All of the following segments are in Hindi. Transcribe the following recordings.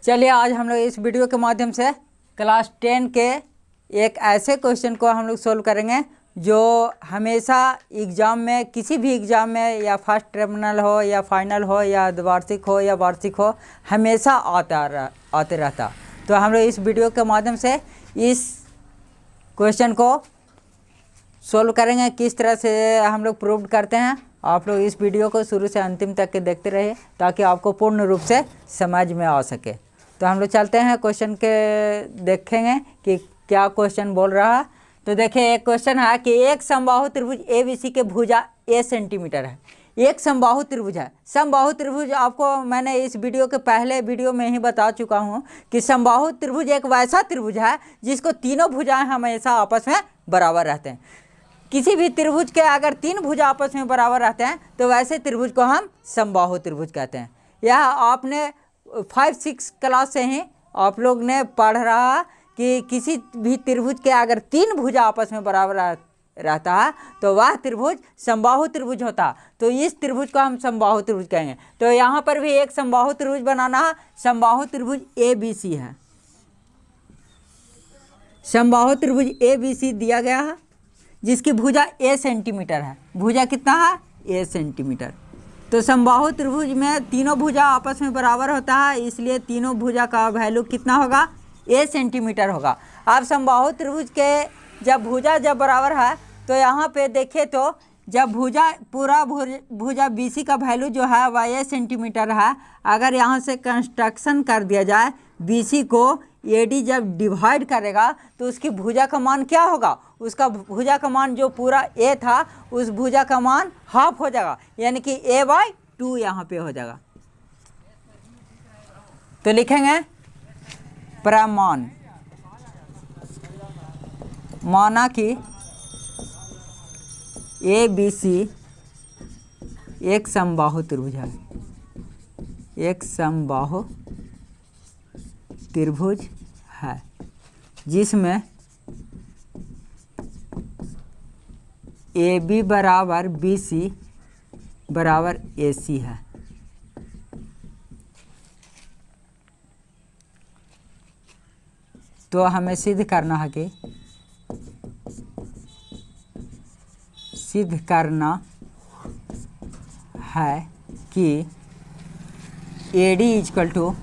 चलिए आज हम लोग इस वीडियो के माध्यम से क्लास 10 के एक ऐसे क्वेश्चन को हम लोग सोल्व करेंगे जो हमेशा एग्ज़ाम में, किसी भी एग्ज़ाम में, या फर्स्ट टर्मिनल हो या फाइनल हो या अर्धवार्षिक हो या वार्षिक हो, हमेशा आते रहता। तो हम लोग इस वीडियो के माध्यम से इस क्वेश्चन को सोल्व करेंगे। किस तरह से हम लोग प्रूव करते हैं, आप लोग इस वीडियो को शुरू से अंतिम तक के देखते रहिए ताकि आपको पूर्ण रूप से समझ में आ सके। तो हम लोग चलते हैं क्वेश्चन के, देखेंगे कि क्या क्वेश्चन बोल रहा है। तो देखिए एक क्वेश्चन है कि एक समबाहु त्रिभुज ABC के भुजा A सेंटीमीटर है। एक समबाहु त्रिभुज है। समबाहु त्रिभुज आपको मैंने इस वीडियो के पहले वीडियो में ही बता चुका हूँ कि समबाहु त्रिभुज एक वैसा त्रिभुज है जिसको तीनों भुजाएं हमेशा आपस में बराबर रहते हैं। किसी भी त्रिभुज के अगर तीन भुजा आपस में बराबर रहते हैं तो वैसे त्रिभुज को हम समबाहु त्रिभुज कहते हैं। यह आपने 5-6 क्लास से ही आप लोग ने पढ़ रहा कि किसी भी त्रिभुज के अगर तीन भुजा आपस में बराबर रहता है तो वह त्रिभुज समबाहु त्रिभुज होता। तो इस त्रिभुज को हम समबाहु त्रिभुज कहेंगे। तो यहाँ पर भी एक समबाहु त्रिभुज बनाना है। समबाहु त्रिभुज ABC है। समबाहु त्रिभुज ABC दिया गया है जिसकी भुजा A सेंटीमीटर है। भुजा कितना है? A centimetre. तो समबाहु त्रिभुज में तीनों भुजा आपस में बराबर होता है, इसलिए तीनों भुजा का वैल्यू कितना होगा? A सेंटीमीटर होगा। अब समबाहु त्रिभुज के जब भुजा बराबर है तो यहाँ पे देखिए तो जब पूरा भुजा BC का वैल्यू जो है वह A सेंटीमीटर है। अगर यहाँ से कंस्ट्रक्शन कर दिया जाए, BC को AD जब डिवाइड करेगा तो उसकी भुजा का मान क्या होगा? उसका भुजा का मान जो पूरा A था उस भुजा का मान हाफ हो जाएगा, यानी कि A/2 यहाँ पे हो जाएगा। तो लिखेंगे प्रमाण, माना कि ABC एक समबाहु त्रिभुज है। एक समबाहु त्रिभुज है जिसमें AB बराबर BC बराबर AC है। तो हमें सिद्ध करना है कि AD equal to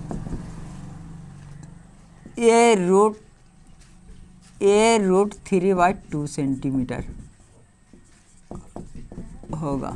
A√3/2 centimetre होगा।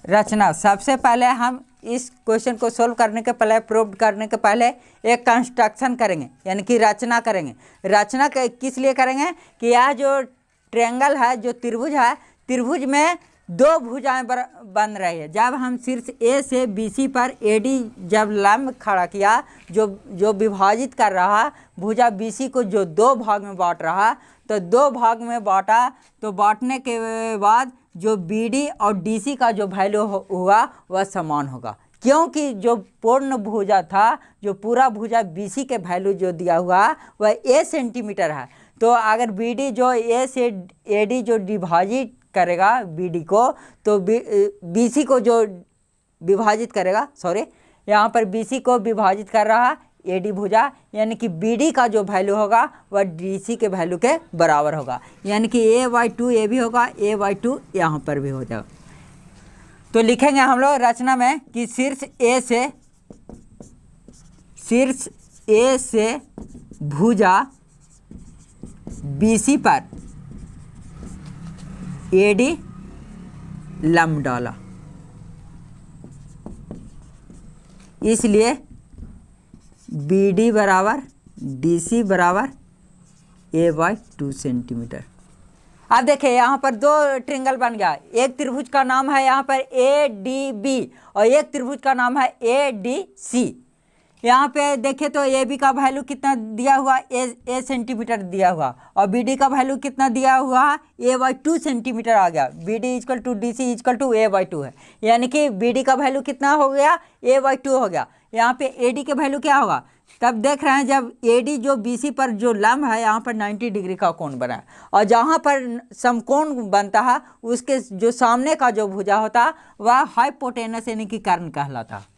रचना, सबसे पहले हम इस क्वेश्चन को सोल्व करने के पहले, प्रूव करने के पहले एक कंस्ट्रक्शन करेंगे, यानी कि रचना करेंगे। रचना किस लिए करेंगे कि यह जो ट्रायंगल है, जो त्रिभुज है, त्रिभुज में दो भुजाएं बन रही है। जब हम शीर्ष A से BC पर AD जब लंब खड़ा किया, जो विभाजित कर रहा भुजा BC को, जो दो भाग में बांट रहा, तो दो भाग में बांटा, तो बांटने के बाद जो BD और DC का जो वैल्यू हुआ वह समान होगा, क्योंकि जो पूर्ण भुजा था, जो पूरा भुजा BC के वैल्यू जो दिया हुआ वह A सेंटीमीटर है। तो अगर BD जो A से AD जो विभाजित करेगा BD को, तो BC को जो विभाजित करेगा, यहाँ पर BC को विभाजित कर रहा AD भुजा, यानी कि BD का जो वैल्यू होगा वह DC के वैल्यू के बराबर होगा, यानी कि A/2 ये भी होगा, A/2 यहाँ पर भी हो जाएगा। तो लिखेंगे हम लोग रचना में कि शीर्ष A से भुजा BC पर AD लंब डाला, इसलिए BD बराबर DC बराबर A/2 सेंटीमीटर। अब देखिए यहाँ पर दो ट्रायंगल बन गया। एक त्रिभुज का नाम है यहाँ पर ADB और एक त्रिभुज का नाम है ADC। यहाँ पे देखें तो AB का वैल्यू कितना दिया हुआ? A सेंटीमीटर दिया हुआ, और BD का वैल्यू कितना दिया हुआ? A/2 सेंटीमीटर आ गया। BD equal to DC equal to A/2 है, यानी कि BD का वैल्यू कितना हो गया? A/2 हो गया। यहाँ पे AD के वैल्यू क्या होगा? तब देख रहे हैं जब AD जो BC पर जो लंब है, यहाँ पर 90 डिग्री का कोण बना है, और जहाँ पर समकोण बनता है उसके जो सामने का जो भुजा होता है वह हाइपोटेनस यानी कि कर्ण कहलाता है।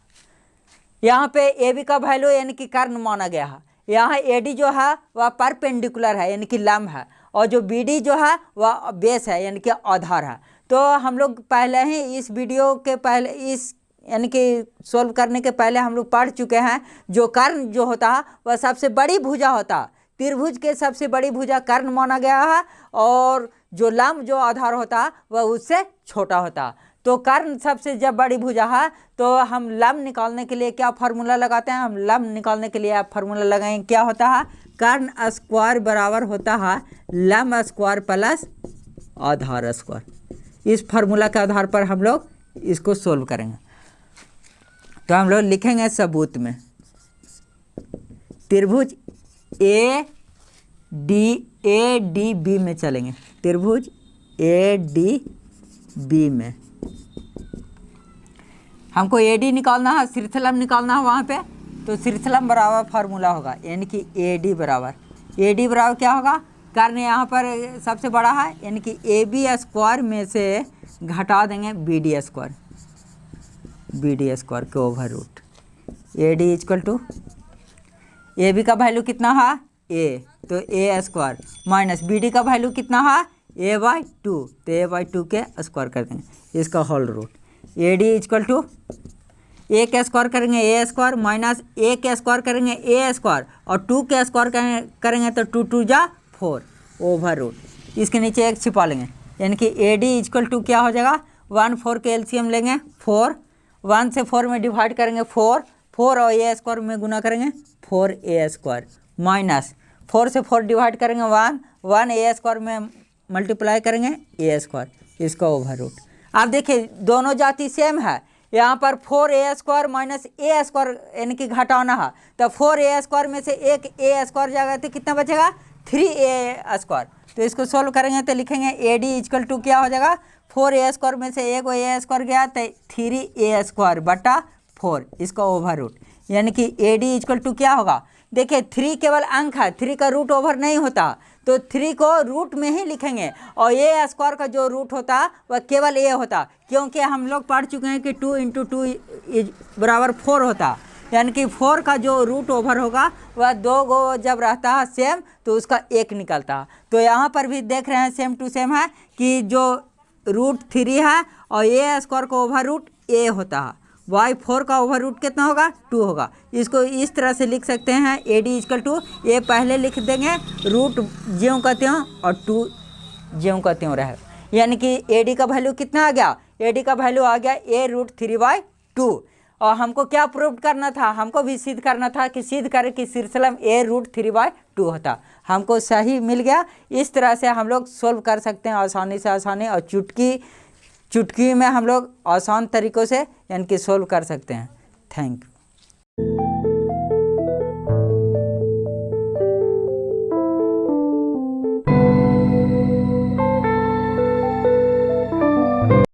यहाँ पे ए बी का वैल्यू यानी कि कर्ण माना गया है। यहाँ ए डी जो है वह परपेंडिकुलर है यानी कि लंब है, और जो बी डी जो है वह बेस है यानी कि आधार है। तो हम लोग पहले ही इस वीडियो के पहले इस यानी कि सोल्व करने के पहले हम लोग पढ़ चुके हैं, जो कर्ण जो होता है वह सबसे बड़ी भुजा होता है। त्रिभुज के सबसे बड़ी भुजा कर्ण माना गया है, और जो लंब जो आधार होता है वह उससे छोटा होता है। तो कर्ण सबसे जब बड़ी भुजा है तो हम लंब निकालने के लिए क्या फार्मूला लगाते हैं? हम लंब निकालने के लिए आप फार्मूला लगाएंगे, क्या होता है? कर्ण स्क्वायर बराबर होता है लंब स्क्वायर प्लस आधार स्क्वायर। इस फार्मूला के आधार पर हम लोग इसको सोल्व करेंगे। तो हम लोग लिखेंगे सबूत में, त्रिभुज ए डी बी में चलेंगे। त्रिभुज ए डी बी में हमको ए डी निकालना है, श्रीथलम निकालना है वहाँ पे। तो श्रीथलम बराबर फार्मूला होगा यानी कि ए डी बराबर क्या होगा? कर्ण यहाँ पर सबसे बड़ा है यानी कि ए बी स्क्वायर में से घटा देंगे बी डी स्क्वायर के over root. A D equal to A B का वैल्यू कितना है? ए, तो A square minus B D का वैल्यू कितना है? ए बाई 2, तो ए बाई 2 के स्क्वायर कर देंगे इसका whole root. A D equal to A के स्क्वायर करेंगे ए स्क्वायर माइनस ए के स्क्वायर करेंगे ए स्क्वायर, और 2 के स्क्वायर करेंगे तो 2 2 जा 4 ओवर रूट। इसके नीचे एक छिपा लेंगे यानी कि ए डी इक्वल टू क्या हो जाएगा? 1 4 के एलसीएम लेंगे 4, 1 से 4 में डिवाइड करेंगे 4 और ए स्क्वायर में गुना करेंगे 4 ए स्क्वायर, माइनस 4 से 4 डिवाइड करेंगे 1 ए स्क्वायर में मल्टीप्लाई करेंगे ए स्क्वायर, इसका ओवर रूट। आप देखिए दोनों जाति सेम है। यहाँ पर 4 ए स्क्वायर माइनस ए स्क्वायर यानी कि घटाना है, तो 4 ए स्क्वायर में से एक ए स्क्वायर जाएगा तो कितना बचेगा? 3 ए स्क्वायर। तो इसको सोल्व करेंगे तो लिखेंगे ए डी इक्वल टू क्या हो जाएगा? 4 ए स्क्वायर में से एक ए स्क्वायर गया तो 3 ए स्क्वायर बटा 4, इसका ओवर रूट। यानी कि ए डी इक्वल टू क्या होगा? देखिए 3 केवल अंक है, 3 का रूट ओवर नहीं होता, तो 3 को रूट में ही लिखेंगे, और ए स्क्वायर का जो रूट होता वह केवल ए होता, क्योंकि हम लोग पढ़ चुके हैं कि 2 × 2 बराबर 4 होता। यानी कि 4 का जो रूट ओवर होगा वह 2 गो जब रहता है सेम तो उसका 1 निकलता है। तो यहाँ पर भी देख रहे हैं सेम टू सेम है कि जो रूट 3 है और ए स्क्वायर का ओवर रूट ए होता है, वाई 4 का ओवर रूट कितना होगा? 2 होगा। इसको इस तरह से लिख सकते हैं ए डी इक्वल टू ए पहले लिख देंगे रूट ज्यों का त्यों और 2 ज्यों का त्यों रहे, यानी कि ए डी का वैल्यू कितना आ गया? ए डी का वैल्यू आ गया ए रूट 3/2। और हमको क्या प्रूव करना था? हमको भी सिद्ध करना था कि सिद्ध करें कि श्रीथलम ए रूट 3/2 होता। हमको सही मिल गया। इस तरह से हम लोग सोल्व कर सकते हैं आसानी से आसानी, और चुटकी में हम लोग आसान तरीक़ों से यानी कि सोल्व कर सकते हैं। Thank you.